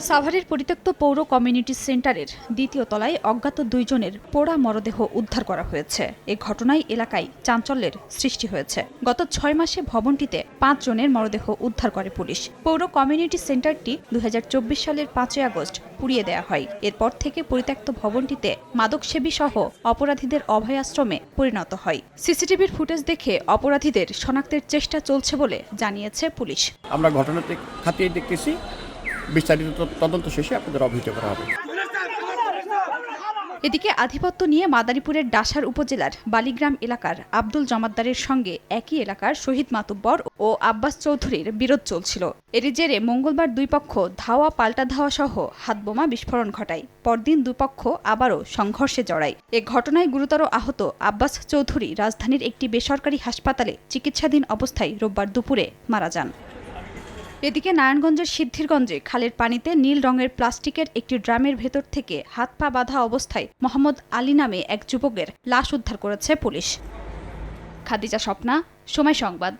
সাভারের পরিত্যক্ত পৌর কমিউনিটি সেন্টারের দ্বিতীয় তলায় অজ্ঞাত দুইজনের পোড়া মরদেহ উদ্ধার করা হয়েছে। এ ঘটনায় এলাকায় চাঞ্চল্যের সৃষ্টি হয়েছে। গত ৬ মাসে ভবনটিতে ৫ জনের মরদেহ উদ্ধার করে পুলিশ। পৌর কমিউনিটি সেন্টারটি ২০২৪ সালের ৫ই আগস্ট পুড়িয়ে দেওয়া হয়। এরপর থেকে পরিত্যক্ত ভবনটিতে মাদকসেবী সহ অপরাধীদের অভয়াশ্রমে পরিণত হয়। সিসিটিভির ফুটেজ দেখে অপরাধীদের শনাক্তের চেষ্টা চলছে বলে জানিয়েছে পুলিশ। আমরা ঘটনাটি খতিয়ে দেখতেছি, বিস্তারিত তদন্ত শেষে আপনাদের অবহিত করা হবে। এদিকে আধিপত্য নিয়ে মাদারীপুরের ডাসার উপজেলার বালিগ্রাম এলাকার আব্দুল জমাদ্দারের সঙ্গে একই এলাকার শহীদ মাতুব্বর ও আব্বাস চৌধুরীর বিরোধ চলছিল। এর জেরে মঙ্গলবার দুই পক্ষ ধাওয়া পাল্টা ধাওয়া সহ হাতবোমা বিস্ফোরণ ঘটায়। পরদিন দুই পক্ষ আবারও সংঘর্ষে জড়ায়। এ ঘটনায় গুরুতর আহত আব্বাস চৌধুরী রাজধানীর একটি বেসরকারি হাসপাতালে চিকিৎসাধীন অবস্থায় রোববার দুপুরে মারা যান। এদিকে নারায়ণগঞ্জের সিদ্ধিরগঞ্জে খালের পানিতে নীল রঙের প্লাস্টিকের একটি ড্রামের ভেতর থেকে হাত পা বাঁধা অবস্থায় মোহাম্মদ আলী নামে এক যুবকের লাশ উদ্ধার করেছে পুলিশ। খাদিজা স্বপ্না, সময় সংবাদ।